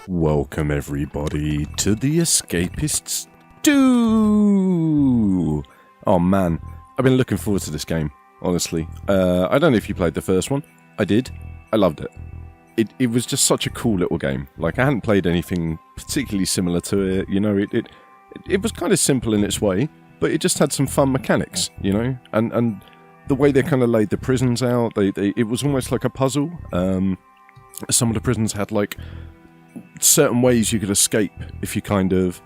Welcome everybody to the Escapists 2! Oh man, I've been looking forward to this game, honestly. I don't know if you played the first one. I did. I loved it. It was just such a cool little game. Like, I hadn't played anything particularly similar to it, you know, it was kind of simple in its way, but it just had some fun mechanics, you know, and the way they kind of laid the prisons out, it was almost like a puzzle. Some of the prisons had, like, certain ways you could escape if you kind of,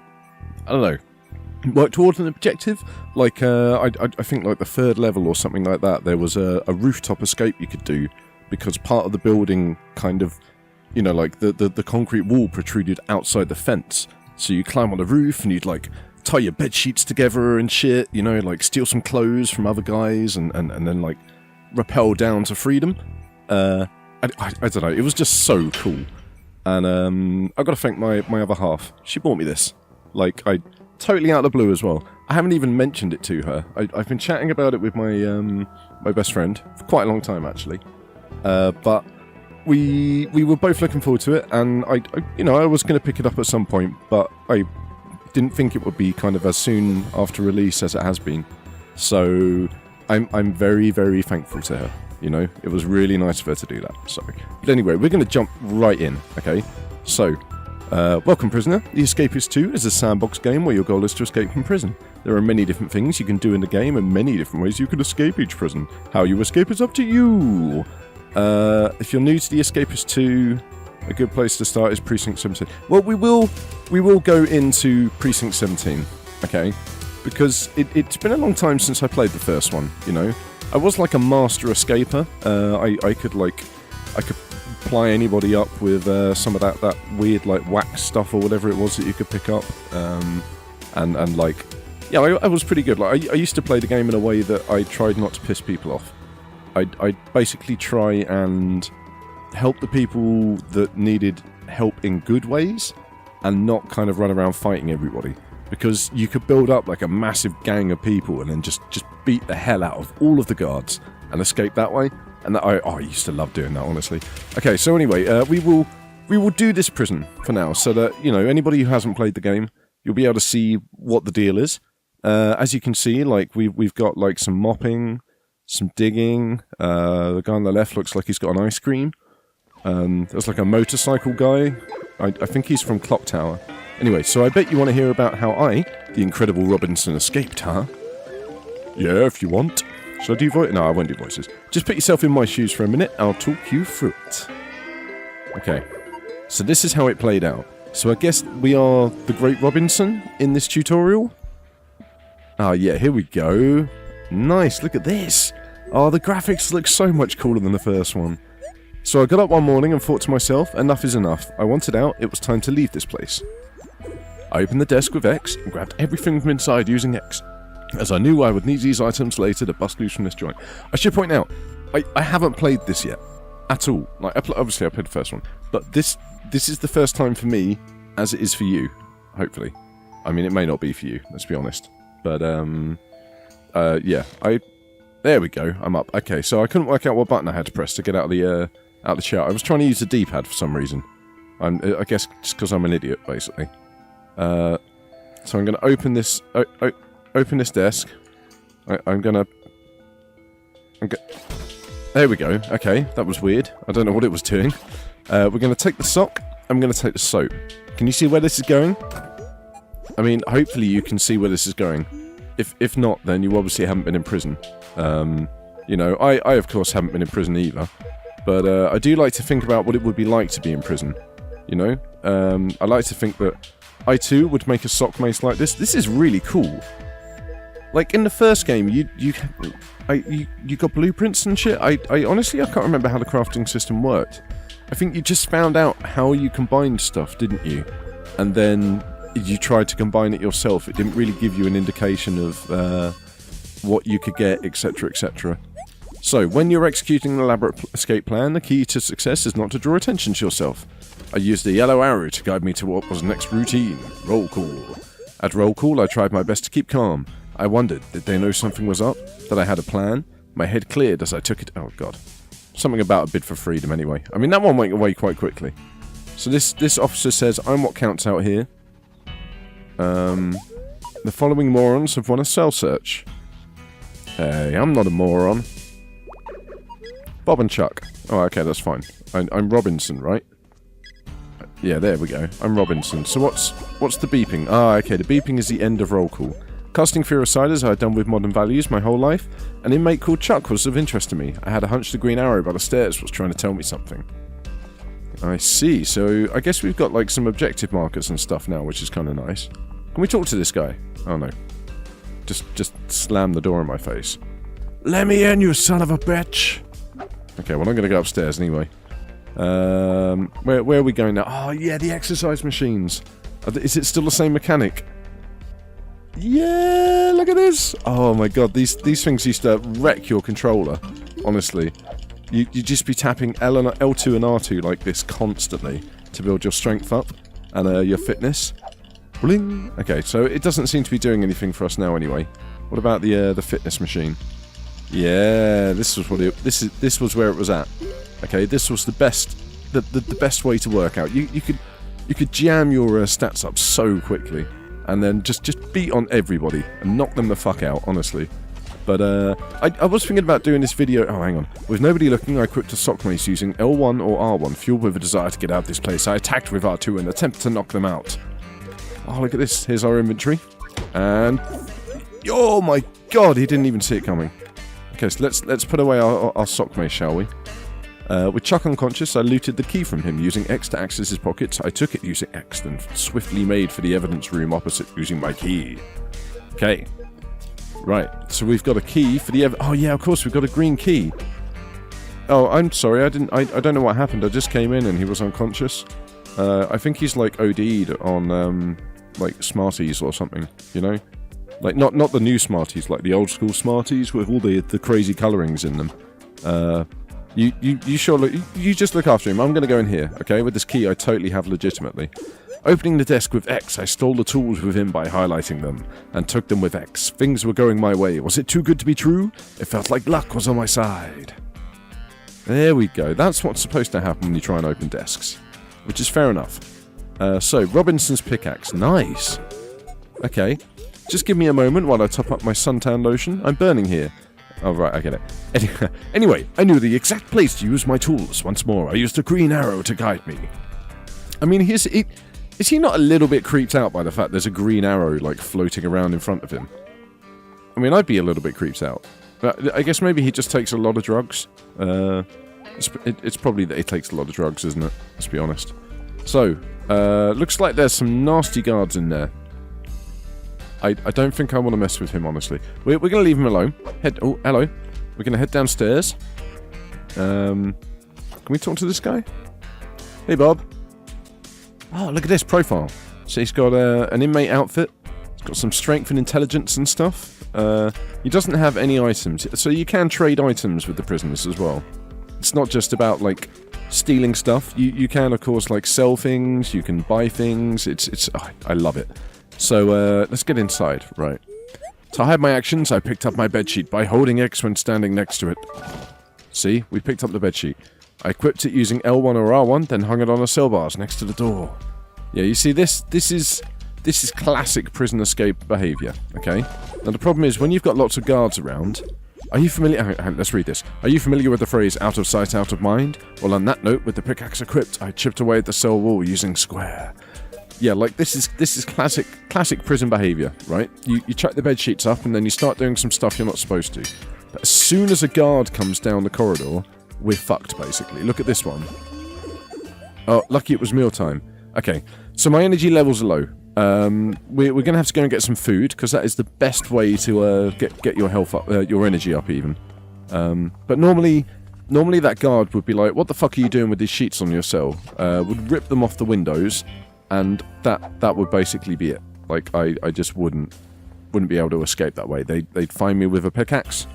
I don't know, work towards an objective. Like, I think like the third level or something like that, there was a rooftop escape you could do, because part of the building kind of, you know, like the concrete wall protruded outside the fence. So you climb on the roof and you'd like tie your bed sheets together and shit, you know, like steal some clothes from other guys and then like rappel down to freedom. I don't know, it was just so cool. And I've got to thank my other half. She bought me this. Like, totally out of the blue as well. I haven't even mentioned it to her. I've been chatting about it with my my best friend for quite a long time, actually. But we were both looking forward to it, and I was going to pick it up at some point, but I didn't think it would be kind of as soon after release as it has been. So I'm very, very thankful to her. You know, it was really nice of her to do that. So, but anyway, we're going to jump right in, okay? So, welcome prisoner. The Escapists 2 is a sandbox game where your goal is to escape from prison. There are many different things you can do in the game and many different ways you can escape each prison. How you escape is up to you. If you're new to the Escapists 2, a good place to start is Precinct 17. Well, we will go into Precinct 17, okay? Because it's been a long time since I played the first one, you know? I was like a master escaper. I could ply anybody up with some of that weird like wax stuff or whatever it was that you could pick up, and like, yeah, I was pretty good. Like, I used to play the game in a way that I tried not to piss people off. I'd basically try and help the people that needed help in good ways, and not kind of run around fighting everybody. Because you could build up like a massive gang of people and then just beat the hell out of all of the guards and escape that way. And I used to love doing that, honestly. Okay, so anyway, we will do this prison for now, so that, you know, anybody who hasn't played the game, you'll be able to see what the deal is. As you can see, like we've got like some mopping, some digging. The guy on the left looks like he's got an ice cream. There's like a motorcycle guy. I think he's from Clock Tower. Anyway, so I bet you want to hear about how I, the incredible Robinson, escaped, huh? Yeah, if you want. Should I do voices? No, I won't do voices. Just put yourself in my shoes for a minute, I'll talk you through it. Okay, so this is how it played out. So I guess we are the Great Robinson in this tutorial? Ah, yeah, here we go. Nice, look at this. Oh, the graphics look so much cooler than the first one. So I got up one morning and thought to myself, enough is enough. I wanted out, it was time to leave this place. I opened the desk with X and grabbed everything from inside using X, as I knew I would need these items later to bust loose from this joint. I should point out, I haven't played this yet, at all. Like, obviously I played the first one, but this is the first time for me, as it is for you, hopefully. I mean, it may not be for you, let's be honest. But, yeah, there we go, I'm up. Okay, so I couldn't work out what button I had to press to get out of the chair. I was trying to use the D-pad for some reason. I guess just because I'm an idiot, basically. So I'm going to open this desk. There we go. Okay, that was weird. I don't know what it was doing. We're going to take the sock. I'm going to take the soap. Can you see where this is going? I mean, hopefully you can see where this is going. If not, then you obviously haven't been in prison. You know, I of course haven't been in prison either. But I do like to think about what it would be like to be in prison. You know? I like to think that I too would make a sock mace like this. This is really cool. Like in the first game, you got blueprints and shit. I honestly can't remember how the crafting system worked. I think you just found out how you combined stuff, didn't you? And then you tried to combine it yourself. It didn't really give you an indication of what you could get, etc., etc. So, when you're executing an elaborate escape plan, the key to success is not to draw attention to yourself. I used the yellow arrow to guide me to what was next routine. Roll call. At roll call, I tried my best to keep calm. I wondered, did they know something was up? That I had a plan? My head cleared as I took it. Oh god. Something about a bid for freedom anyway. I mean, that one went away quite quickly. So this officer says, I'm what counts out here. The following morons have won a cell search. Hey, I'm not a moron. Bob and Chuck. Oh, okay, that's fine. I'm Robinson, right? Yeah, there we go. I'm Robinson. So what's the beeping? Ah, okay, the beeping is the end of roll call. Casting fear aside, as I had done with modern values my whole life, an inmate called Chuck was of interest to me. I had a hunch the green arrow by the stairs was trying to tell me something. I see. So I guess we've got like some objective markers and stuff now, which is kind of nice. Can we talk to this guy? Oh no. Just slam the door in my face. Let me in, you son of a bitch! Okay, well I'm gonna go upstairs anyway. Where are we going now? Oh yeah, the exercise machines. Is it still the same mechanic? Yeah, look at this! Oh my god, these things used to wreck your controller. Honestly. You'd just be tapping L2 and R2 like this constantly to build your strength up and your fitness. Bling! Okay, so it doesn't seem to be doing anything for us now anyway. What about the fitness machine? Yeah, this was this was where it was at. Okay, this was the best best way to work out. You could jam your stats up so quickly, and then just beat on everybody and knock them the fuck out, honestly. But I was thinking about doing this video. Oh, hang on. With nobody looking, I equipped a sock mace using L1 or R1, fueled with a desire to get out of this place. I attacked with R2 in an attempt to knock them out. Oh, look at this. Here's our inventory, and oh my god, he didn't even see it coming. Okay, so let's put away our sock mace, shall we? With Chuck unconscious, I looted the key from him using X to access his pockets. I took it using X, then swiftly made for the evidence room opposite using my key. Okay. Right, so we've got a key for the oh yeah, of course, we've got a green key. Oh, I'm sorry, I don't know what happened. I just came in and he was unconscious. I think he's like OD'd on like Smarties or something, you know? Like not the new Smarties, like the old school Smarties with all the crazy colourings in them. You sure look, you just look after him. I'm gonna go in here, okay? With this key I totally have legitimately. Opening the desk with X, I stole the tools with him by highlighting them, and took them with X. Things were going my way. Was it too good to be true? It felt like luck was on my side. There we go. That's what's supposed to happen when you try and open desks. Which is fair enough. So, Robinson's pickaxe. Nice. Okay. Just give me a moment while I top up my suntan lotion. I'm burning here. Oh, right, I get it. Anyway, I knew the exact place to use my tools. Once more, I used a green arrow to guide me. I mean, is he not a little bit creeped out by the fact there's a green arrow, like, floating around in front of him? I mean, I'd be a little bit creeped out. But I guess maybe he just takes a lot of drugs. It's probably that he takes a lot of drugs, isn't it? Let's be honest. So, looks like there's some nasty guards in there. I don't think I want to mess with him, honestly. We're going to leave him alone. Oh, hello. We're going to head downstairs. Can we talk to this guy? Hey, Bob. Oh, look at this profile. So he's got an inmate outfit. He's got some strength and intelligence and stuff. He doesn't have any items. So you can trade items with the prisoners as well. It's not just about, like, stealing stuff. You can, of course, like, sell things. You can buy things. Oh, I love it. So, let's get inside. Right. To hide my actions, I picked up my bedsheet by holding X when standing next to it. See? We picked up the bedsheet. I equipped it using L1 or R1, then hung it on a cell bars next to the door. Yeah, you see, this is classic prison escape behaviour, okay? Now, the problem is, when you've got lots of guards around... Are you familiar... let's read this. Are you familiar with the phrase, out of sight, out of mind? Well, on that note, with the pickaxe equipped, I chipped away at the cell wall using square. Yeah, like, this is classic prison behaviour, right? You chuck the bed sheets up, and then you start doing some stuff you're not supposed to. But as soon as a guard comes down the corridor, we're fucked, basically. Look at this one. Oh, lucky it was mealtime. Okay, so my energy levels are low. We're going to have to go and get some food, because that is the best way to get your health up, your energy up, even. But normally that guard would be like, what the fuck are you doing with these sheets on your cell? Would rip them off the windows, and that would basically be it. Like, I just wouldn't be able to escape that way. They'd find me with a pickaxe.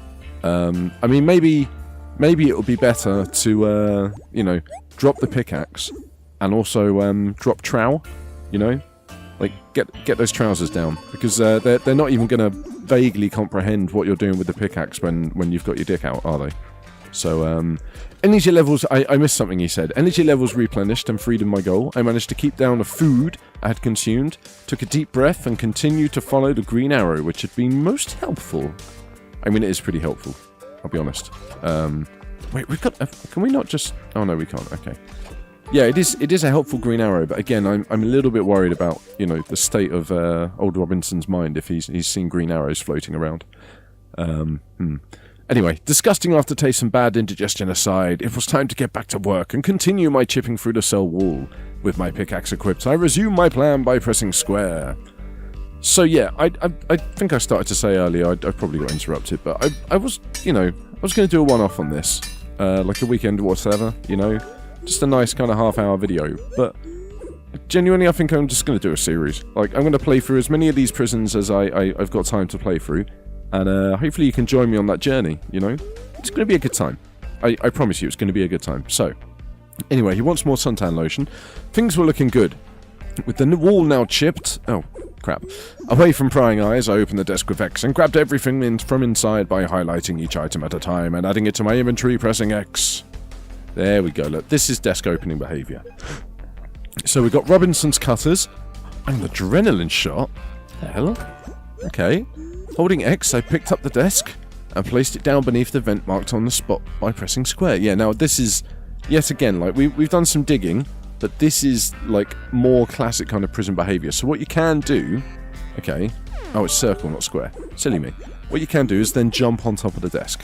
I mean, maybe it would be better to, you know, drop the pickaxe, and also drop trowel, you know? Like, get those trousers down, because they're not even going to vaguely comprehend what you're doing with the pickaxe when you've got your dick out, are they? So, energy levels, I missed something he said. Energy levels replenished and freed in my goal. I managed to keep down the food I had consumed, took a deep breath, and continued to follow the green arrow, which had been most helpful. I mean, it is pretty helpful, I'll be honest. Wait, we've got... can we not just... Oh, no, we can't. Okay. Yeah, it is a helpful green arrow, but again, I'm a little bit worried about, you know, the state of old Robinson's mind if he's seen green arrows floating around. Anyway, disgusting aftertaste and bad indigestion aside, it was time to get back to work and continue my chipping through the cell wall. With my pickaxe equipped, I resumed my plan by pressing square. So yeah, I think I started to say earlier, I probably got interrupted, but I was, you know, I was going to do a one-off on this. Like a weekend or whatever, you know. Just a nice kind of half-hour video. But genuinely, I think I'm just going to do a series. Like, I'm going to play through as many of these prisons as I've got time to play through. And hopefully you can join me on that journey, you know? It's going to be a good time. I promise you, it's going to be a good time. So, anyway, he wants more suntan lotion. Things were looking good. With the wall now chipped... Oh, crap. Away from prying eyes, I opened the desk with X and grabbed everything from inside by highlighting each item at a time and adding it to my inventory, pressing X. There we go. Look, this is desk opening behaviour. So we've got Robinson's cutters and the adrenaline shot. The hell? Okay. Holding X, I picked up the desk and placed it down beneath the vent marked on the spot by pressing square. Yeah, now this is, yet again, like we've done some digging, but this is like more classic kind of prison behaviour. So what you can do, okay, oh, it's circle, not square. Silly me. What you can do is then jump on top of the desk.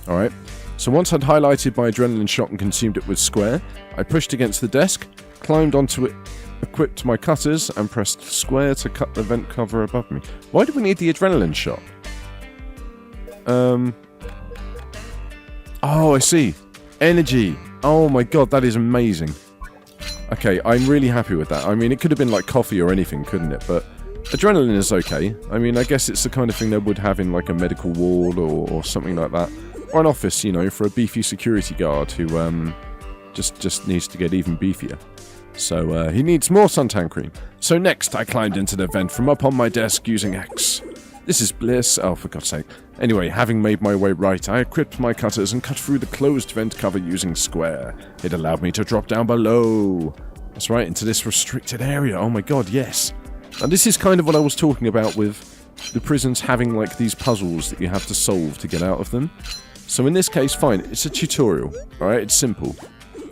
Alright? So once I'd highlighted my adrenaline shot and consumed it with square, I pushed against the desk, climbed onto it, equipped my cutters, and pressed square to cut the vent cover above me. Why do we need the adrenaline shot? Oh, I see. Energy. Oh my god, that is amazing. Okay, I'm really happy with that. I mean, it could have been like coffee or anything, couldn't it? But adrenaline is okay. I mean, I guess it's the kind of thing they would have in like a medical ward or something like that. Or an office, you know, for a beefy security guard who just needs to get even beefier. So he needs more suntan cream. So next, I climbed into the vent from up on my desk using X. This is bliss. Oh, for God's sake. Anyway, having made my way right, I equipped my cutters and cut through the closed vent cover using square. It allowed me to drop down below. That's right, into this restricted area. Oh my god, yes. And this is kind of what I was talking about with the prisons having like these puzzles that you have to solve to get out of them. So in this case, fine, it's a tutorial. Alright, it's simple.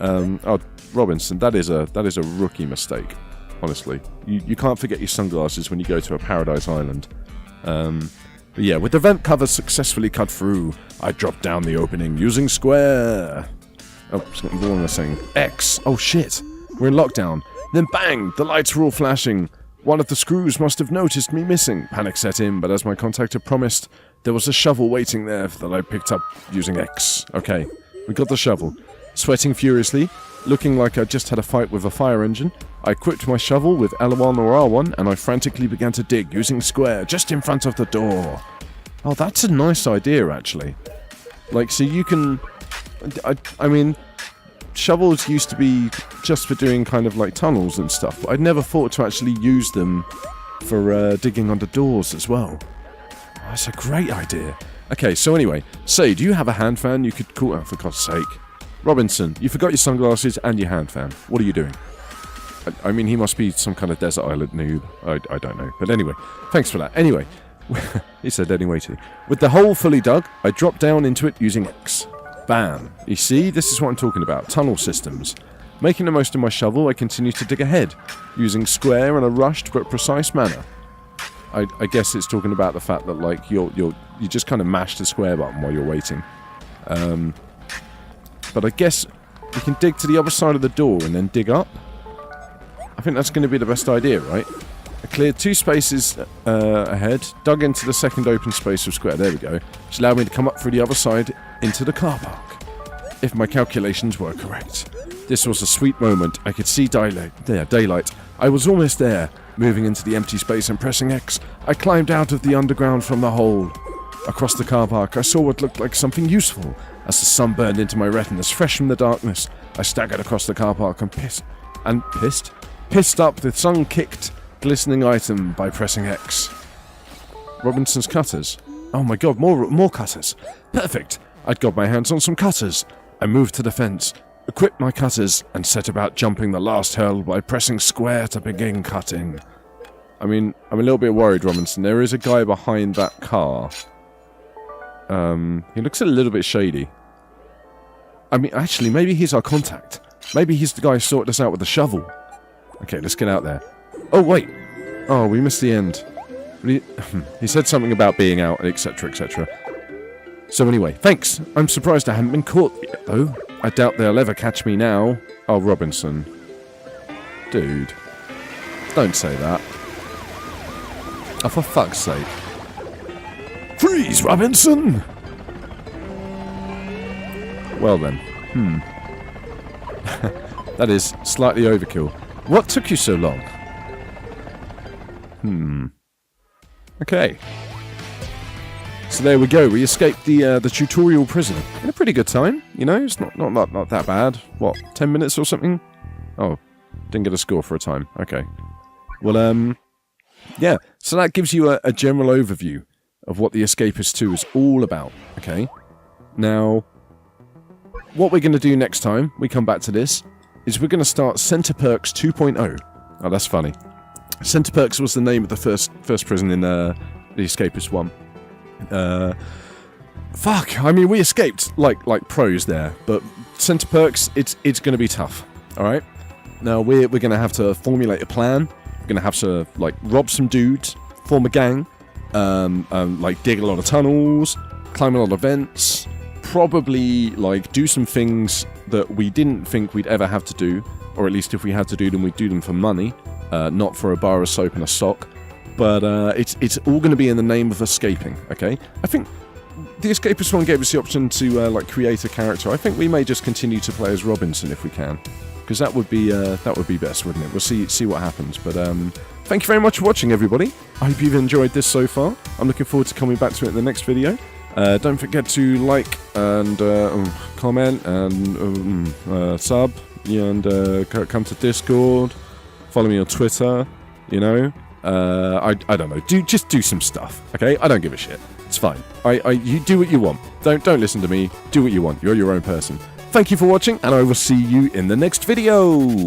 Oh, Robinson, that is a rookie mistake. Honestly. You can't forget your sunglasses when you go to a paradise island. But yeah, with the vent cover successfully cut through, I dropped down the opening using square. Oh, what am I saying? X. Oh shit. We're in lockdown. Then bang! The lights were all flashing. One of the screws must have noticed me missing. Panic set in, but as my contact had promised, there was a shovel waiting there that I picked up using X. Okay, we got the shovel. Sweating furiously, looking like I just had a fight with a fire engine, I equipped my shovel with L1 or R1 and I frantically began to dig using square just in front of the door. Oh, that's a nice idea, actually. Like, so you can... I mean, shovels used to be just for doing kind of like tunnels and stuff, but I'd never thought to actually use them for digging under doors as well. Oh, that's a great idea. Okay, so anyway, say, do you have a hand fan you could call... Oh, for God's sake. Robinson, you forgot your sunglasses and your hand fan. What are you doing? I mean, he must be some kind of desert island noob. I don't know. But anyway, thanks for that. Anyway, he said anyway too. With the hole fully dug, I dropped down into it using X. Bam. You see, this is what I'm talking about. Tunnel systems. Making the most of my shovel, I continue to dig ahead, using square in a rushed but precise manner. I guess it's talking about the fact that like you just kind of mash the square button while you're waiting. But I guess you can dig to the other side of the door and then dig up. I think that's going to be the best idea, right? I cleared 2 spaces ahead, dug into the second open space of square, there we go, which allowed me to come up through the other side into the car park. If my calculations were correct. This was a sweet moment. I could see daylight. I was almost there, moving into the empty space and pressing X. I climbed out of the underground from the hole. Across the car park, I saw what looked like something useful. As the sun burned into my retinas, fresh from the darkness, I staggered across the car park and pissed up the sun-kicked, glistening item by pressing X. Robinson's cutters. Oh my god, more cutters. Perfect. I'd got my hands on some cutters. I moved to the fence, equipped my cutters, and set about jumping the last hurdle by pressing square to begin cutting. I mean, I'm a little bit worried, Robinson. There is a guy behind that car. He looks a little bit shady. I mean, actually, maybe he's our contact. Maybe he's the guy who sorted us out with the shovel. Okay, let's get out there. Oh, wait. Oh, we missed the end. He said something about being out, etc., etc. So anyway, thanks. I'm surprised I haven't been caught yet, though. I doubt they'll ever catch me now. Oh, Robinson. Dude. Don't say that. Oh, for fuck's sake. Freeze, Robinson! Well then. That is slightly overkill. What took you so long? Okay. So there we go. We escaped the tutorial prison in a pretty good time. You know, it's not that bad. What, 10 minutes or something? Oh, didn't get a score for a time. Okay. Well, yeah. So that gives you a general overview of what the Escapists 2 is all about. Okay. Now, what we're going to do next time we come back to this is we're going to start Center Perks 2.0. Oh, that's funny. Center Perks was the name of the first prison in the Escapists 1. Fuck. I mean, we escaped like pros there, but Center Perks, it's going to be tough. All right. Now we're going to have to formulate a plan. We're going to have to like rob some dudes, form a gang, like dig a lot of tunnels, climb a lot of vents, probably like do some things that we didn't think we'd ever have to do, or at least if we had to do them, we'd do them for money, not for a bar of soap and a sock. But it's all going to be in the name of escaping. Okay, I think the Escapist one gave us the option to like create a character. I think we may just continue to play as Robinson if we can, because that would be best, wouldn't it? We'll see what happens. But thank you very much for watching, everybody. I hope you've enjoyed this so far. I'm looking forward to coming back to it in the next video. Don't forget to like and comment and sub, and come to Discord. Follow me on Twitter. You know, I don't know. Just do some stuff, okay? I don't give a shit. It's fine. You do what you want. Don't listen to me. Do what you want. You're your own person. Thank you for watching, and I will see you in the next video.